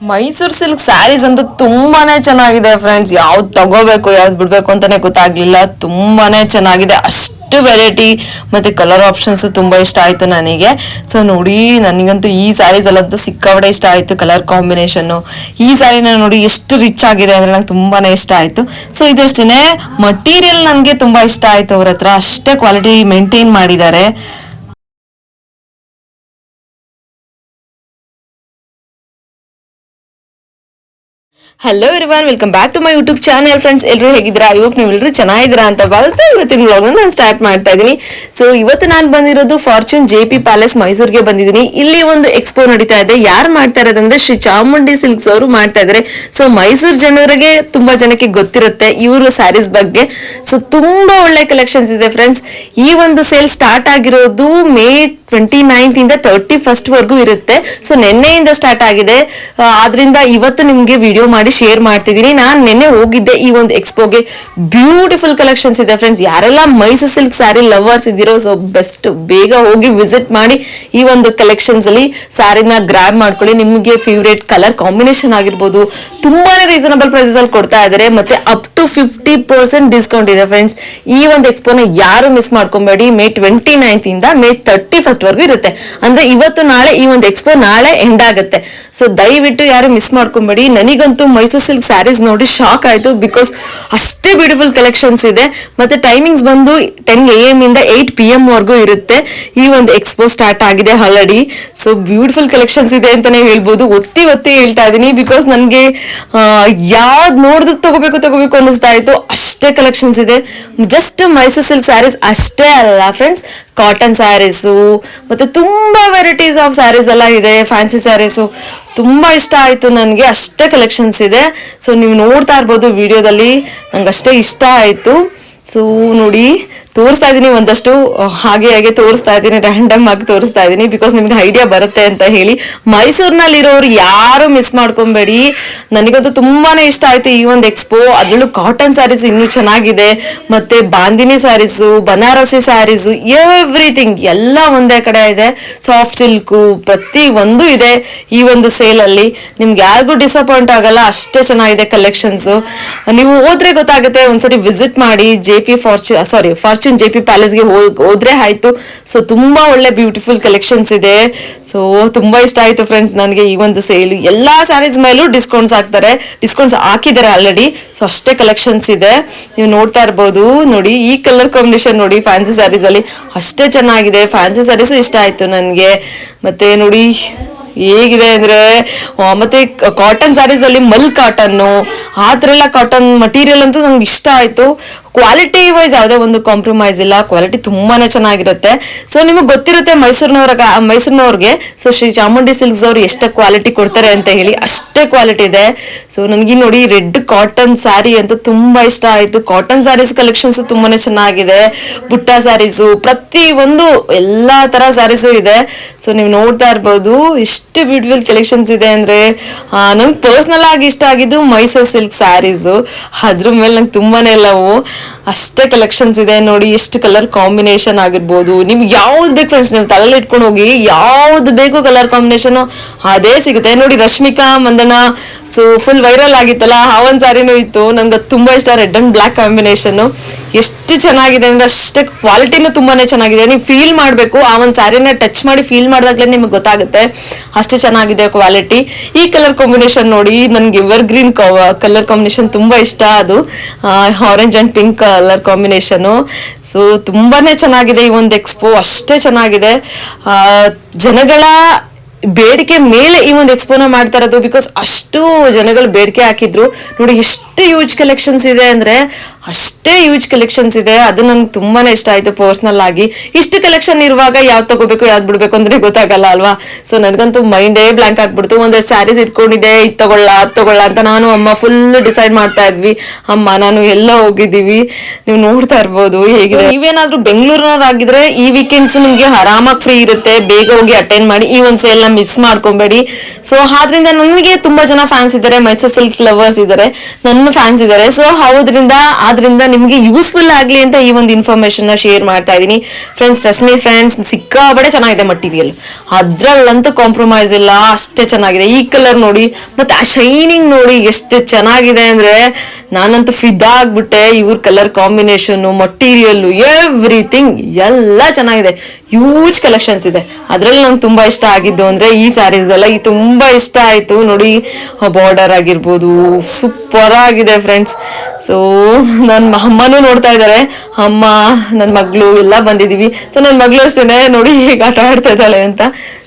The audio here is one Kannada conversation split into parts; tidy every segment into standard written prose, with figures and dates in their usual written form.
ಮೈಸೂರು ಸಿಲ್ಕ್ ಸ್ಯಾರೀಸ್ ಅಂತೂ ತುಂಬಾನೇ ಚೆನ್ನಾಗಿದೆ ಫ್ರೆಂಡ್ಸ್. ಯಾವ್ದು ತಗೋಬೇಕು ಯಾವ್ದು ಬಿಡ್ಬೇಕು ಅಂತಾನೆ ಗೊತ್ತಾಗ್ಲಿಲ್ಲ. ತುಂಬಾನೇ ಚೆನ್ನಾಗಿದೆ, ಅಷ್ಟು ವೆರೈಟಿ ಮತ್ತೆ ಕಲರ್ ಆಪ್ಷನ್ಸ್ ತುಂಬಾ ಇಷ್ಟ ಆಯ್ತು ನನಗೆ. ಸೊ ನೋಡಿ, ನನಗಂತೂ ಈ ಸ್ಯಾರೀಸ್ ಅಲ್ಲಂತೂ ಸಿಕ್ಕಾಪಟ್ಟೆ ಇಷ್ಟ ಆಯ್ತು. ಕಲರ್ ಕಾಂಬಿನೇಷನ್ ಈ ಸ್ಯಾರಿನ ನೋಡಿ ಎಷ್ಟು ರಿಚ್ ಆಗಿದೆ ಅಂದ್ರೆ ನಂಗೆ ತುಂಬಾನೇ ಇಷ್ಟ ಆಯ್ತು. ಸೊ ಇದಷ್ಟೇ ಮಟೀರಿಯಲ್ ನನಗೆ ತುಂಬಾ ಇಷ್ಟ ಆಯ್ತು. ಅವ್ರ ಹತ್ರ ಅಷ್ಟೇ ಕ್ವಾಲಿಟಿ ಮೇಂಟೈನ್ ಮಾಡಿದ್ದಾರೆ. Hello everyone, welcome back to my YouTube channel friends. ಎಲ್ಲರೂ ಹೇಗಿದ್ದೀರಾ? ಇವತ್ತು ನೀವೆಲ್ಲರೂ ಚೆನ್ನಾಗಿದ್ದೀರಾ ಅಂತ ಭಾವಿಸ್ತಾ ಇವತ್ತಿನ ವ್ಲಾಗ್ನ ನಾನು ಸ್ಟಾರ್ಟ್ ಮಾಡ್ತಾ ಇದ್ದೀನಿ. ಸೊ ಇವತ್ತು ನಾನು ಬಂದಿರೋದು ಫಾರ್ಚೂನ್ JP ಪ್ಯಾಲೇಸ್ ಮೈಸೂರಿಗೆ ಬಂದಿದ್ದೀನಿ. ಇಲ್ಲಿ ಒಂದು ಎಕ್ಸ್ಪೋ ನಡೀತಾ ಇದೆ. ಯಾರು ಮಾಡ್ತಾ ಇರೋದಂದ್ರೆ ಶ್ರೀ ಚಾಮುಂಡಿ ಸಿಲ್ಕ್ಸ್ ಅವರು ಮಾಡ್ತಾ ಇದ್ದಾರೆ. ಸೊ ಮೈಸೂರು ಜನರಿಗೆ ತುಂಬಾ ಜನಕ್ಕೆ ಗೊತ್ತಿರುತ್ತೆ ಇವರು ಸ್ಯಾರೀಸ್ ಬಗ್ಗೆ. ಸೊ ತುಂಬಾ ಒಳ್ಳೆ ಕಲೆಕ್ಷನ್ಸ್ ಇದೆ ಫ್ರೆಂಡ್ಸ್. ಈ ಒಂದು ಸೇಲ್ ಸ್ಟಾರ್ಟ್ ಆಗಿರೋದು ಮೇ 29 ಇಂದ 31 ವರೆಗೂ ಇರುತ್ತೆ. ಸೊ ನಿನ್ನೆಯಿಂದ ಸ್ಟಾರ್ಟ್ ಆಗಿದೆ. ಆದ್ರಿಂದ ಇವತ್ತು ನಿಮ್ಗೆ ವಿಡಿಯೋ ಮಾಡಿ ಶೇರ್ ಮಾಡ್ತಿದ್ದೀನಿ. ನಾನು ನಿನ್ನೆ ಹೋಗಿದ್ದೆ ಈ ಒಂದು ಎಕ್ಸ್ಪೋಗೆ. ಬ್ಯೂಟಿಫುಲ್ ಕಲೆಕ್ಷನ್ಸ್ ಇದೆ ಫ್ರೆಂಡ್ಸ್. ಯಾರೆಲ್ಲ ಮೈಸೂರು ಸಿಲ್ಕ್ ಸ್ಯಾರಿ ಲವರ್ಸ್ ಇದ್ದೀರೋ ಸೊ ಬೆಸ್ಟ್ ಬೇಗ ಹೋಗಿ ವಿಸಿಟ್ ಮಾಡಿ ಈ ಒಂದು ಕಲೆಕ್ಷನ್ಸ್ ಅಲ್ಲಿ ಸ್ಯಾರಿನ ಗ್ರಾಬ್ ಮಾಡ್ಕೊಳ್ಳಿ. ನಿಮಗೆ ಫೇವ್ರೇಟ್ ಕಲರ್ ಕಾಂಬಿನೇಷನ್ ಆಗಿರ್ಬೋದು ತುಂಬಾನೇ ರೀಸನಬಲ್ ಪ್ರೈಸಸ್ ಅಲ್ಲಿ ಕೊಡ್ತಾ ಇದ್ದಾರೆ. ಮತ್ತೆ ಅಪ್ ಟು 50% ಡಿಸ್ಕೌಂಟ್ ಇದೆ ಫ್ರೆಂಡ್ಸ್. ಈ ಒಂದು ಎಕ್ಸ್ಪೋನ ಯಾರು ಮಿಸ್ ಮಾಡ್ಕೊಬೇಡಿ. ಮೇ 29 ಇಂದ ಮೇ 31 ವರೆಗೂ ಇರುತ್ತೆ. ಅಂದ್ರೆ ಇವತ್ತು ನಾಳೆ ಈ ಒಂದು ಎಕ್ಸ್ಪೋ ನಾಳೆ ಎಂಡ್ ಆಗುತ್ತೆ. ಸೊ ದಯವಿಟ್ಟು ಯಾರು ಮಿಸ್ ಮಾಡ್ಕೊಬೇಡಿ. ನನಗಂತೂ ಮೈಸೂರು ಸಿಲ್ಕ್ ಸ್ಯಾರೀಸ್ ನೋಡಿ ಶಾಕ್ ಆಯ್ತು. ಬಿಕಾಸ್ ಅಷ್ಟೇ ಬ್ಯೂಟಿಫುಲ್ ಕಲೆಕ್ಷನ್ಸ್ ಇದೆ. ಮತ್ತೆ ಟೈಮಿಂಗ್ಸ್ ಬಂದು 10 AM ಇಂದ 8 PM ವರೆಗೂ ಇರುತ್ತೆ. ಈ ಒಂದು ಎಕ್ಸ್ಪೋ ಸ್ಟಾರ್ಟ್ ಆಗಿದೆ ಆಲ್ರೆಡಿ. ಸೊ ಬ್ಯೂಟಿಫುಲ್ ಕಲೆಕ್ಷನ್ಸ್ ಇದೆ ಅಂತಾನೆ ಹೇಳ್ಬೋದು. ಒತ್ತಿ ಹೇಳ್ತಾ ಇದೀನಿ. ಬಿಕಾಸ್ ನನ್ಗೆ ಯಾವ್ದು ನೋಡಿದ್ರು ತಗೋಬೇಕು ಅನ್ನಿಸ್ತಾ ಇತ್ತು. ಅಷ್ಟೇ ಕಲೆಕ್ಷನ್ಸ್ ಇದೆ. ಜಸ್ಟ್ ಮೈಸೂರು ಸಿಲ್ಕ್ ಸ್ಯಾರೀಸ್ ಅಷ್ಟೇ ಅಲ್ಲ ಫ್ರೆಂಡ್ಸ್, ಕಾಟನ್ ಸ್ಯಾರೀಸು ಮತ್ತೆ ತುಂಬಾ ವೆರೈಟೀಸ್ ಆಫ್ ಸ್ಯಾರೀಸ್ ಎಲ್ಲ ಇದೆ. ಫ್ಯಾನ್ಸಿ ಸ್ಯಾರೀಸು ತುಂಬಾ ಇಷ್ಟ ಆಯ್ತು ನನಗೆ. ಅಷ್ಟೇ ಕಲೆಕ್ಷನ್ಸ್ ಇದೆ. ಸೊ ನೀವು ನೋಡ್ತಾ ಇರ್ಬೋದು ವಿಡಿಯೋದಲ್ಲಿ. ನಂಗೆ ಅಷ್ಟೇ ಇಷ್ಟ ಆಯ್ತು. ಸೊ ನೋಡಿ, ತೋರಿಸ್ತಾ ಇದ್ದೀನಿ ಒಂದಷ್ಟು ಹಾಗೆ ತೋರಿಸ್ತಾ ಇದ್ದೀನಿ, ರ್ಯಾಂಡಮ್ ಆಗಿ ತೋರಿಸ್ತಾ ಇದ್ದೀನಿ. ಬಿಕಾಸ್ ನಿಮ್ಗೆ ಐಡಿಯಾ ಬರುತ್ತೆ ಅಂತ ಹೇಳಿ. ಮೈಸೂರಿನಲ್ಲಿರೋರು ಯಾರು ಮಿಸ್ ಮಾಡ್ಕೊಬೇಡಿ. ನನಗಂತೂ ತುಂಬಾನೇ ಇಷ್ಟ ಆಯ್ತು ಈ ಒಂದು ಎಕ್ಸ್ಪೋ. ಅದರಲ್ಲೂ ಕಾಟನ್ ಸ್ಯಾರೀಸ್ ಇನ್ನೂ ಚೆನ್ನಾಗಿದೆ. ಮತ್ತೆ ಬಾಂದಿನಿ ಸ್ಯಾರೀಸು, ಬನಾರಸಿ ಸ್ಯಾರೀಸು, ಎವ್ರಿಥಿಂಗ್ ಎಲ್ಲ ಒಂದೇ ಕಡೆ ಇದೆ. ಸಾಫ್ಟ್ ಸಿಲ್ಕು ಪ್ರತಿ ಒಂದು ಇದೆ ಈ ಒಂದು ಸೇಲ್ ಅಲ್ಲಿ. ನಿಮ್ಗೆ ಯಾರಿಗೂ ಡಿಸಪಾಯಿಂಟ್ ಆಗಲ್ಲ. ಅಷ್ಟೇ ಚೆನ್ನಾಗಿದೆ ಕಲೆಕ್ಷನ್ಸ್. ನೀವು ಹೋದ್ರೆ ಗೊತ್ತಾಗುತ್ತೆ. ಒಂದ್ಸರಿ ವಿಸಿಟ್ ಮಾಡಿ ಫಾರ್ಚೂನ್ JP ಪ್ಯಾಲೇಸ್ಗೆ ಹೋದ್ರೆ ಆಯ್ತು. ಸೊ ತುಂಬಾ ಒಳ್ಳೆ ಬ್ಯೂಟಿಫುಲ್ ಕಲೆಕ್ಷನ್ಸ್ ಇದೆ. ಸೊ ತುಂಬಾ ಇಷ್ಟ ಆಯ್ತು ಫ್ರೆಂಡ್ಸ್ ನನಗೆ ಈ ಒಂದು ಸೇಲ್. ಎಲ್ಲಾ ಸ್ಯಾರೀಸ್ ಮೇಲೂ ಡಿಸ್ಕೌಂಟ್ಸ್ ಹಾಕಿದ್ದಾರೆ ಆಲ್ರೆಡಿ. ಸೊ ಅಷ್ಟೇ ಕಲೆಕ್ಷನ್ಸ್ ಇದೆ. ನೀವು ನೋಡ್ತಾ ಇರ್ಬೋದು. ನೋಡಿ ಈ ಕಲರ್ ಕಾಂಬಿನೇಷನ್ ನೋಡಿ ಫ್ಯಾನ್ಸಿ ಸ್ಯಾರೀಸ್ ಅಲ್ಲಿ ಅಷ್ಟೇ ಚೆನ್ನಾಗಿದೆ. ಫ್ಯಾನ್ಸಿ ಸ್ಯಾರೀಸು ಇಷ್ಟ ಆಯ್ತು ನನಗೆ. ಮತ್ತೆ ನೋಡಿ ಹೇಗಿದೆ ಅಂದ್ರೆ, ಮತ್ತೆ ಕಾಟನ್ ಸ್ಯಾರೀಸ್ ಅಲ್ಲಿ ಮಲ್ ಕಾಟನ್ನು ಆ ಥರ ಎಲ್ಲ ಕಾಟನ್ ಮಟೀರಿಯಲ್ ಅಂತೂ ನಂಗೆ ಇಷ್ಟ ಆಯ್ತು. ಕ್ವಾಲಿಟಿ ವೈಸ್ ಯಾವುದೇ ಒಂದು ಕಾಂಪ್ರಮೈಸ್ ಇಲ್ಲ. ಕ್ವಾಲಿಟಿ ತುಂಬಾನೇ ಚೆನ್ನಾಗಿರುತ್ತೆ. ಸೊ ನಿಮಗೆ ಗೊತ್ತಿರುತ್ತೆ ಮೈಸೂರಿನವ್ರಿಗೆ ಸೊ ಶ್ರೀ ಚಾಮುಂಡಿ ಸಿಲ್ಕ್ಸ್ ಅವ್ರು ಎಷ್ಟು ಕ್ವಾಲಿಟಿ ಕೊಡ್ತಾರೆ ಅಂತ ಹೇಳಿ. ಅಷ್ಟೇ ಕ್ವಾಲಿಟಿ ಇದೆ. ಸೊ ನನಗೆ ನೋಡಿ ರೆಡ್ ಕಾಟನ್ ಸ್ಯಾರಿ ಅಂತೂ ತುಂಬಾ ಇಷ್ಟ ಆಯ್ತು. ಕಾಟನ್ ಸ್ಯಾರೀಸ್ ಕಲೆಕ್ಷನ್ಸ್ ತುಂಬಾನೇ ಚೆನ್ನಾಗಿದೆ. ಬುಟ್ಟ ಸ್ಯಾರೀಸು ಪ್ರತಿ ಒಂದು ಎಲ್ಲಾ ತರ ಸ್ಯಾರೀಸು ಇದೆ. ಸೊ ನೀವು ನೋಡ್ತಾ ಇರ್ಬೋದು ಎಷ್ಟು ಬ್ಯೂಟಿಫುಲ್ ಕಲೆಕ್ಷನ್ಸ್ ಇದೆ ಅಂದ್ರೆ. ನಂಗೆ ಪರ್ಸನಲ್ ಆಗಿ ಇಷ್ಟ ಆಗಿದ್ದು ಮೈಸೂರು ಸಿಲ್ಕ್ ಸ್ಯಾರೀಸು. ಅದ್ರ ಮೇಲೆ ನಂಗೆ ತುಂಬಾನೇ ಲವ್. ಅಷ್ಟೇ ಕಲೆಕ್ಷನ್ಸ್ ಇದೆ ನೋಡಿ. ಎಷ್ಟು ಕಲರ್ ಕಾಂಬಿನೇಷನ್ ಆಗಿರ್ಬೋದು. ನಿಮ್ಗೆ ಯಾವ್ದು ಬೇಕು ಫ್ರೆಂಡ್ಸ್, ನೀವು ತಲೆಯಲ್ಲಿ ಇಟ್ಕೊಂಡು ಹೋಗಿ ಯಾವ್ದು ಬೇಕು ಕಲರ್ ಕಾಂಬಿನೇಷನ್ ಅದೇ ಸಿಗುತ್ತೆ ನೋಡಿ. Rashmika Mandanna so full viral ಆಗಿತ್ತಲ್ಲ, ಆ ಒಂದು ಸ್ಯಾರಿನೂ ಇತ್ತು. ನಂಗೆ ತುಂಬಾ ಇಷ್ಟ. ರೆಡ್ ಅಂಡ್ ಬ್ಲಾಕ್ ಕಾಂಬಿನೇಷನ್ ಎಷ್ಟು ಚೆನ್ನಾಗಿದೆ ಅಂದ್ರೆ ಅಷ್ಟೇ ಕ್ವಾಲಿಟಿನೂ ತುಂಬಾನೇ ಚೆನ್ನಾಗಿದೆ. ನೀವು ಫೀಲ್ ಮಾಡಬೇಕು. ಆ ಒಂದು ಸ್ಯಾರಿನ ಟಚ್ ಮಾಡಿ ಫೀಲ್ ಮಾಡಿದಾಗ್ಲೇ ನಿಮ್ಗೆ ಗೊತ್ತಾಗುತ್ತೆ ಅಷ್ಟೇ ಚೆನ್ನಾಗಿದೆ ಕ್ವಾಲಿಟಿ. ಈ ಕಲರ್ ಕಾಂಬಿನೇಷನ್ ನೋಡಿ, ನನ್ಗೆ ಎವರ್ ಗ್ರೀನ್ ಕಲರ್ ಕಾಂಬಿನೇಷನ್ ತುಂಬಾ ಇಷ್ಟ. ಅದು orange and pink colour combination. So ತುಂಬಾನೇ ಚೆನ್ನಾಗಿದೆ ಈ ಒಂದು ಎಕ್ಸ್ಪೋ. ಅಷ್ಟೇ ಚೆನ್ನಾಗಿದೆ. ಜನಗಳ ಬೇಡಿಕೆ ಮೇಲೆ ಈ ಒಂದು ಎಕ್ಸ್ಪೋನ ಮಾಡ್ತಾ ಇರೋದು. ಬಿಕಾಸ್ ಅಷ್ಟು ಜನಗಳು ಬೇಡಿಕೆ ಹಾಕಿದ್ರು ನೋಡಿ. ಎಷ್ಟು ಯೂಜ್ ಕಲೆಕ್ಷನ್ಸ್ ಇದೆ ಅಂದ್ರೆ ಅಷ್ಟೇ ಯೂಜ್ ಕಲೆಕ್ಷನ್ಸ್ ಇದೆ. ಅದು ನಂಗೆ ತುಂಬಾನೇ ಇಷ್ಟ ಆಯ್ತು ಪರ್ಸನಲ್ ಆಗಿ. ಇಷ್ಟು ಕಲೆಕ್ಷನ್ ಇರುವಾಗ ಯಾವ್ದು ತಗೋಬೇಕು ಯಾವ್ದು ಬಿಡ್ಬೇಕು ಅಂದ್ರೆ ಗೊತ್ತಾಗಲ್ಲ ಅಲ್ವಾ. ಸೊ ನನಗಂತೂ ಮೈಂಡೇ ಬ್ಲಾಂಕ್ ಆಗ್ಬಿಡ್ತು. ಒಂದಷ್ಟು ಸ್ಯಾರೀಸ್ ಇಟ್ಕೊಂಡಿದ್ದೆ, ಇದು ತಗೊಳ್ಳ ಅಂತ ನಾನು ಅಮ್ಮ ಫುಲ್ ಡಿಸೈಡ್ ಮಾಡ್ತಾ ಇದ್ವಿ. ಅಮ್ಮ ನಾನು ಎಲ್ಲ ಹೋಗಿದ್ದೀವಿ. ನೀವು ನೋಡ್ತಾ ಇರ್ಬೋದು ಹೇಗಿದೆ. ನೀವೇನಾದ್ರೂ ಬೆಂಗಳೂರಿನವ್ರಾಗಿದ್ರೆ ಈ ವೀಕೆಂಡ್ಸ್ ನಿಮ್ಗೆ ಆರಾಮಾಗಿ ಫ್ರೀ ಇರುತ್ತೆ. ಬೇಗ ಹೋಗಿ ಅಟೆಂಡ್ ಮಾಡಿ ಈ ಒಂದು ಸೇಲ್ ನ ಮಿಸ್ ಮಾಡ್ಕೊಬೇಡಿ. ಸೊ ಆದ್ರಿಂದ ನನಗೆ ತುಂಬಾ ಜನ ಫ್ಯಾನ್ಸ್ ಇದ್ದಾರೆ, ಮೈಸೂರು ಸಿಲ್ಕ್ ಲವರ್ಸ್ ಇದ್ದಾರೆ, ನನ್ನ ಫ್ಯಾನ್ಸ್ ಇದ್ದಾರೆ. ಸೊ ಆದ್ರಿಂದ ನಿಮ್ಗೆ ಯೂಸ್ಫುಲ್ ಆಗ್ಲಿ ಅಂತ ಈ ಒಂದು ಇನ್ಫಾರ್ಮೇಶನ್ ನ ಶೇರ್ ಮಾಡ್ತಾ ಇದೀನಿ ಫ್ರೆಂಡ್ಸ್. ರಶ್ಮಿ ಫ್ರೆಂಡ್ಸ್, ಸಿಕ್ಕಾಪಟ್ಟೆ ಚೆನ್ನಾಗಿದೆ ಮಟೀರಿಯಲ್, ಅದ್ರಲ್ಲಂತೂ ಕಾಂಪ್ರಮೈಸ್ ಇಲ್ಲ, ಅಷ್ಟೇ ಚೆನ್ನಾಗಿದೆ. ಈ ಕಲರ್ ನೋಡಿ, ಮತ್ತೆ ಆ ಶೈನಿಂಗ್ ನೋಡಿ ಎಷ್ಟು ಚೆನ್ನಾಗಿದೆ ಅಂದ್ರೆ ನಾನಂತೂ ಫಿದಾ ಆಗ್ಬಿಟ್ಟೆ. ಇವ್ರ ಕಲರ್ ಕಾಂಬಿನೇಷನ್, ಮಟೀರಿಯಲ್, ಎವ್ರಿಥಿಂಗ್ ಎಲ್ಲ ಚೆನ್ನಾಗಿದೆ. ಹ್ಯೂಜ್ ಕಲೆಕ್ಷನ್ಸ್ ಇದೆ. ಅದ್ರಲ್ಲಿ ನಂಗೆ ತುಂಬಾ ಇಷ್ಟ ಆಗಿದ್ದು ಅಂದ್ರೆ ಈ ಸ್ಯಾರೀಸ್ ಎಲ್ಲ ತುಂಬಾ ಇಷ್ಟ ಆಯ್ತು ನೋಡಿ. ಬಾರ್ಡರ್ ಆಗಿರ್ಬೋದು ಸೂಪರ್ ಆಗಿದೆ ಫ್ರೆಂಡ್ಸ್. ಸೊ ನನ್ನ ಅಮ್ಮನೂ ನೋಡ್ತಾ ಇದ್ದಾರೆ, ಅಮ್ಮ, ನನ್ನ ಮಗಳು ಎಲ್ಲ ಬಂದಿದೀವಿ. ಸೊ ನನ್ನ ಮಗಳು ಅಷ್ಟೇನೆ ನೋಡಿ ಹೇಗೆ ಆಟ ಆಡ್ತಾ ಇದ್ದಾಳೆ ಅಂತ.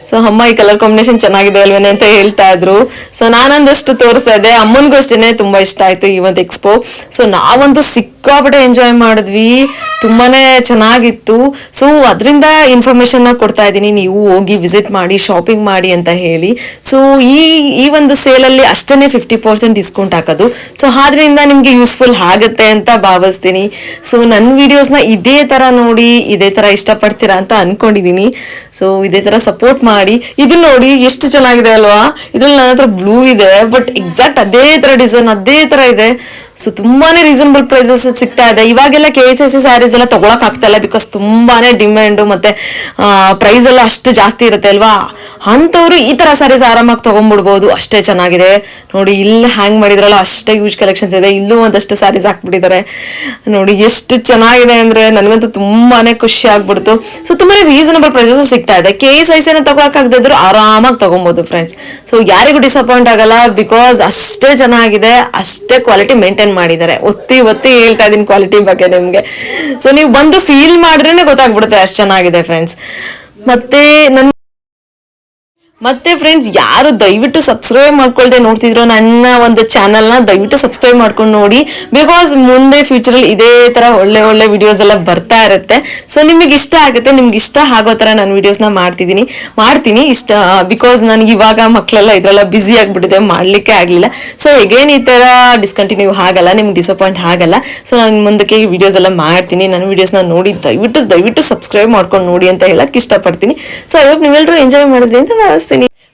ಸೊ ಅಮ್ಮ ಈ ಕಲರ್ ಕಾಂಬಿನೇಷನ್ ಚೆನ್ನಾಗಿದೆ ಅಲ್ವೇನೆ ಅಂತ ಹೇಳ್ತಾ ಇದ್ರು. ಸೊ ನಾನೊಂದಷ್ಟು ತೋರಿಸ್ತಾ ಇದ್ದೆ, ಅಮ್ಮನಿಗೂ ಅಷ್ಟೇನೆ ತುಂಬಾ ಇಷ್ಟ ಆಯ್ತು ಈ ಒಂದು ಎಕ್ಸ್ಪೋ. ಸೊ ನಾವಂತೂ ಸಿಕ್ಕಾಪಟ್ಟೆ ಎಂಜಾಯ್ ಮಾಡಿದ್ವಿ, ತುಂಬಾನೇ ಚೆನ್ನಾಗಿತ್ತು. ಸೊ ಅದರಿಂದ ಇನ್ಫಾರ್ಮೇಶನ್ ಕೊಡ್ತಾ ಇದ್ದೀನಿ, ನೀವು ಹೋಗಿ ವಿಸಿಟ್ ಮಾಡಿ, ಶಾಪಿಂಗ್ ಮಾಡಿ ಅಂತ ಹೇಳಿ. ಸೊ ಈ ಒಂದು ಸೇಲಲ್ಲಿ ಅಷ್ಟೇ 50% ಡಿಸ್ಕೌಂಟ್ ಹಾಕೋದು. ಸೊ ಆದ್ರಿಂದ ನಿಮ್ಗೆ ಯೂಸ್ಫುಲ್ ಆಗುತ್ತೆ ಅಂತ ಭಾವಿಸ್ತೀನಿ. ಸೊ ನನ್ನ ವಿಡಿಯೋಸ್ನ ಇದೇ ತರ ನೋಡಿ, ಇದೇ ತರ ಇಷ್ಟಪಡ್ತೀರಾ ಅಂತ ಅನ್ಕೊಂಡಿದೀನಿ. ಸೊ ಇದೇ ತರ ಸಪೋರ್ಟ್ ಮಾಡಿ. ಇದು ನೋಡಿ ಎಷ್ಟು ಚೆನ್ನಾಗಿದೆ ಅಲ್ವಾ. ಇದ್ರಲ್ಲಿ ನನ್ನ ಹತ್ರ ಬ್ಲೂ ಇದೆ, ಬಟ್ ಎಕ್ಸಾಕ್ಟ್ ಅದೇ ತರ ಡಿಸೈನ್ ಅದೇ ತರ ಇದೆ. ಸೊ ತುಂಬಾನೇ ರೀಸನಬಲ್ ಪ್ರೈಸಸ್ ಸಿಗ್ತಾ ಇದೆ. ಇವಾಗೆಲ್ಲ KSS ಸ್ಯಾರೀಸ್ ಎಲ್ಲ ತಗೊಳಕ್ ಆಗ್ತಾ ಇಲ್ಲ, ಬಿಕಾಸ್ ತುಂಬಾನೇ ಡಿಮ್ಯಾಂಡ್ ಮತ್ತೆ ಪ್ರೈಸ್ ಎಲ್ಲ ಅಷ್ಟು ಜಾಸ್ತಿ ಇರುತ್ತೆ ಅಲ್ವಾ. ಅಂತವ್ರು ಈ ತರ ಸ್ಯಾರೀಸ್ ಆರಾಮಾಗಿ ತಗೊಂಡ್ಬಿಡ್ಬೋದು, ಅಷ್ಟೇ ಚೆನ್ನಾಗಿದೆ ನೋಡಿ. ಇಲ್ಲಿ ಹ್ಯಾಂಗ್ ಮಾಡಿದ್ರಲ್ಲ ಅಷ್ಟೇ ಯೂಜ್ ಕಲೆಕ್ಷನ್ಸ್ ಇದೆ. ಇಲ್ಲೂ ಒಂದಷ್ಟು ಸ್ಯಾರೀಸ್ ಹಾಕ್ಬಿಟ್ಟಿದ್ದಾರೆ ನೋಡಿ, ಎಷ್ಟು ಚೆನ್ನಾಗಿದೆ ಅಂದ್ರೆ ನನಗಂತೂ ತುಂಬಾನೇ ಖುಷಿ ಆಗ್ಬಿಡ್ತು. ಸೊ ತುಂಬಾನೇ ರೀಸನಬಲ್ ಪ್ರೈಸಸ್ ಸಿಗ್ತಾ ಇದೆ. KSS ತಗೊಳಕ್ ಆಗದಿದ್ರು ಆರಾಮಾಗಿ ತಗೊಬಹುದು ಫ್ರೆಂಡ್ಸ್. ಸೊ ಯಾರಿಗೂ ಡಿಸಪಾಯಿಂಟ್ ಆಗಲ್ಲ, ಬಿಕಾಸ್ ಅಷ್ಟೇ ಚೆನ್ನಾಗಿದೆ, ಅಷ್ಟೇ ಕ್ವಾಲಿಟಿ ಮೇಂಟೈನ್ ಮಾಡಿದ್ದಾರೆ. ಒತ್ತಿ ಹೇಳ್ತಾ ಇದೀನಿ ಕ್ವಾಲಿಟಿ ಬಗ್ಗೆ ನಿಮ್ಗೆ. ಸೊ ನೀವು ಬಂದು ಫೀಲ್ ಮಾಡಿದ್ರೇನೆ ಗೊತ್ತಾಗ್ಬಿಡುತ್ತೆ ಅಷ್ಟು ಚೆನ್ನಾಗಿದೆ ಫ್ರೆಂಡ್ಸ್. ಮತ್ತೆ ಫ್ರೆಂಡ್ಸ್, ಯಾರು ದಯವಿಟ್ಟು ಸಬ್ಸ್ಕ್ರೈಬ್ ಮಾಡ್ಕೊಳ್ದೆ ನೋಡ್ತಿದ್ರು ನನ್ನ ಒಂದು ಚಾನಲ್ ನ, ದಯವಿಟ್ಟು ಸಬ್ಸ್ಕ್ರೈಬ್ ಮಾಡ್ಕೊಂಡು ನೋಡಿ. ಬಿಕಾಸ್ ಮುಂದೆ ಫ್ಯೂಚರ್ ಅಲ್ಲಿ ಇದೇ ತರ ಒಳ್ಳೆ ವಿಡಿಯೋಸ್ ಎಲ್ಲ ಬರ್ತಾ ಇರುತ್ತೆ. ಸೊ ನಿಮಗೆ ಇಷ್ಟ ಆಗುತ್ತೆ, ನಿಮ್ಗೆ ಇಷ್ಟ ಆಗೋ ತರ ನಾನು ವಿಡಿಯೋಸ್ ನ ಮಾಡ್ತೀನಿ ಇಷ್ಟ. ಬಿಕಾಸ್ ನನಗೆ ಇವಾಗ ಮಕ್ಕಳೆಲ್ಲ ಇದ್ರೆಲ್ಲ ಬಿಸಿ ಆಗ್ಬಿಟ್ಟಿದೆ, ಮಾಡ್ಲಿಕ್ಕೆ ಆಗ್ಲಿಲ್ಲ. ಸೊ ಹೇಗೇನ್ ಈ ತರ ಡಿಸ್ಕಂಟಿನ್ಯೂ ಆಗಲ್ಲ, ನಿಮ್ಗೆ ಡಿಸಪಾಯಿಂಟ್ ಆಗಲ್ಲ. ಸೊ ನಾನು ಮುಂದಕ್ಕೆ ವಿಡಿಯೋಸ್ ಎಲ್ಲ ಮಾಡ್ತೀನಿ. ನನ್ನ ವಿಡಿಯೋಸ್ ನ ನೋಡಿ ದಯವಿಟ್ಟು ಸಬ್ಸ್ಕ್ರೈಬ್ ಮಾಡ್ಕೊಂಡು ನೋಡಿ ಅಂತ ಹೇಳಕ್ ಇಷ್ಟಪಡ್ತೀನಿ. ಸೊ ಐ ಹೋಪ್ ನೀವೆಲ್ಲರೂ ಎಂಜಾಯ್ ಮಾಡಿದ್ರಿ ಅಂತ ಭಾವಿಸ್ತೀನಿ.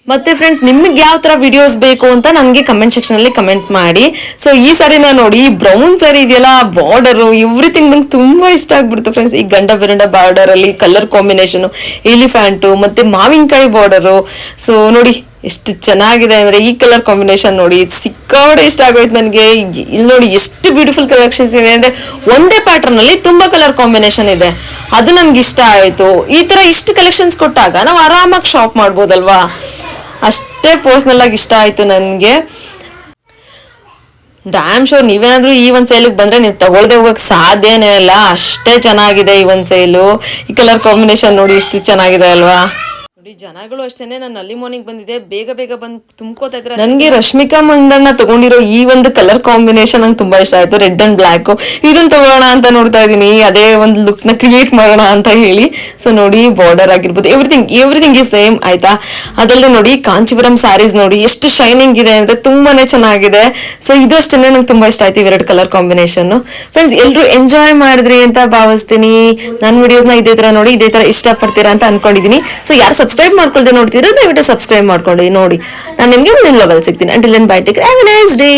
ಮತ್ತೆ ಫ್ರೆಂಡ್ಸ್, ನಿಮ್ಗೆ ಯಾವ ತರ ವಿಡಿಯೋಸ್ ಬೇಕು ಅಂತ ನನಗೆ ಕಮೆಂಟ್ ಸೆಕ್ಷನ್ ಅಲ್ಲಿ ಕಮೆಂಟ್ ಮಾಡಿ. ಸೊ ಈ ಸಾರಿನ ನೋಡಿ, ಬ್ರೌನ್ ಸಾರಿ ಇದೆಯಲ್ಲ, ಬಾರ್ಡರ್ ಎವ್ರಿಥಿಂಗ್ ನಂಗೆ ತುಂಬಾ ಇಷ್ಟ ಆಗ್ಬಿಡ್ತು ಫ್ರೆಂಡ್ಸ್. ಈ ಗಂಡ ಬೆರಂಡ ಬಾರ್ಡರ್ ಅಲ್ಲಿ ಕಲರ್ ಕಾಂಬಿನೇಷನ್, ಎಲಿಫ್ಯಾಂಟು ಮತ್ತೆ ಮಾವಿನಕಾಯಿ ಬಾರ್ಡರು. ಸೊ ನೋಡಿ ಎಷ್ಟು ಚೆನ್ನಾಗಿದೆ ಅಂದ್ರೆ ಈ ಕಲರ್ ಕಾಂಬಿನೇಷನ್ ನೋಡಿ, ಸಿಕ್ಕಾಪಟ್ಟೆ ಇಷ್ಟ ಆಗೋಯ್ತು ನನಗೆ. ಇಲ್ಲಿ ನೋಡಿ ಎಷ್ಟು ಬ್ಯೂಟಿಫುಲ್ ಕಲೆಕ್ಷನ್ಸ್ ಇದೆ ಅಂದ್ರೆ, ಒಂದೇ ಪ್ಯಾಟರ್ನ್ ಅಲ್ಲಿ ತುಂಬಾ ಕಲರ್ ಕಾಂಬಿನೇಷನ್ ಇದೆ, ಅದು ನನ್ಗೆ ಇಷ್ಟ ಆಯ್ತು. ಈ ತರ ಇಷ್ಟು ಕಲೆಕ್ಷನ್ಸ್ ಕೊಟ್ಟಾಗ ನಾವು ಆರಾಮಾಗಿ ಶಾಪ್ ಮಾಡ್ಬೋದಲ್ವಾ, ಅಷ್ಟೇ ಪರ್ಸನಲ್ ಆಗಿ ಇಷ್ಟ ಆಯ್ತು ನನಗೆ. ಡ್ಯಾಮ್ ಶೋರ್ ನೀವೇನಾದ್ರೂ ಈ ಒಂದ್ ಸೇಲಿಗೆ ಬಂದ್ರೆ ನೀವು ತಗೊಳ್ದೆ ಹೋಗಕ್ ಸಾಧ್ಯನೇ ಇಲ್ಲ, ಅಷ್ಟೇ ಚೆನ್ನಾಗಿದೆ ಈ ಒಂದ್ ಸೇಲು. ಈ ಕಲರ್ ಕಾಂಬಿನೇಷನ್ ನೋಡಿ ಎಷ್ಟು ಚೆನ್ನಾಗಿದೆ ಅಲ್ವಾ. ನೋಡಿ ಜನಗಳು ಅಷ್ಟೇನೆ, ನಾನು ಅಲ್ಲಿ ಮಾರ್ನಿಂಗ್ ಬಂದಿದೆ, ಬೇಗ ಬಂದು ತುಂಬ್ಕೋತಾ ಇದ್ರೆ. ನನ್ಗೆ ರಶ್ಮಿಕಾ ಮಂದಣ್ಣ ತಗೊಂಡಿರೋ ಈ ಒಂದು ಕಲರ್ ಕಾಂಬಿನೇಷನ್ ನಂಗೆ ತುಂಬಾ ಇಷ್ಟ ಆಯ್ತು, ರೆಡ್ ಅಂಡ್ ಬ್ಲಾಕ್. ಇದನ್ನ ತಗೊಳ್ಳೋಣ ಅಂತ ನೋಡ್ತಾ ಇದೀನಿ, ಅದೇ ಒಂದು ಲುಕ್ ನ ಕ್ರಿಯೇಟ್ ಮಾಡೋಣ ಅಂತ ಹೇಳಿ. ಸೊ ನೋಡಿ ಬಾರ್ಡರ್ ಆಗಿರ್ಬೋದು, ಎವ್ರಿಥಿಂಗ್ ಈ ಸೇಮ್ ಆಯ್ತಾ. ಅದಲ್ಲದೆ ನೋಡಿ ಕಾಂಚಿಪುರಂ ಸ್ಯಾರೀಸ್ ನೋಡಿ ಎಷ್ಟು ಶೈನಿಂಗ್ ಇದೆ ಅಂದ್ರೆ ತುಂಬಾನೇ ಚೆನ್ನಾಗಿದೆ. ಸೊ ಇದು ಅಷ್ಟೇ ನಂಗೆ ತುಂಬಾ ಇಷ್ಟ ಆಯ್ತು, ಇವೆರಡು ಕಲರ್ ಕಾಂಬಿನೇಷನ್. ಫ್ರೆಂಡ್ಸ್, ಎಲ್ರು ಎಂಜಾಯ್ ಮಾಡಿದ್ರಿ ಅಂತ ಭಾವಿಸ್ತೀನಿ. ನನ್ನ ವಿಡಿಯೋಸ್ ನ ಇದೇ ತರ ನೋಡಿ, ಇದೇ ತರ ಇಷ್ಟ ಪಡ್ತೀರಾ ಅಂತ ಅನ್ಕೊಂಡಿದೀನಿ. ಸೊ ಯಾರು ಸಬ್ಸ್ಕ್ರೈಬ್ ಮಾಡ್ಕೊಳ್ದೆ ನೋಡ್ತೀರಾ, ದಯವಿಟ್ಟು ಸಬ್ಸ್ಕ್ರೈಬ್ ಮಾಡ್ಕೊಂಡು ನೋಡಿ. ನಾನು ನಿಮ್ಗೆ ಮುಂದಿನ ವ್ಲಾಗ್ ಅಲ್ಲಿ ಸಿಗ್ತೀನಿ. Until then bye, take care, have a nice day.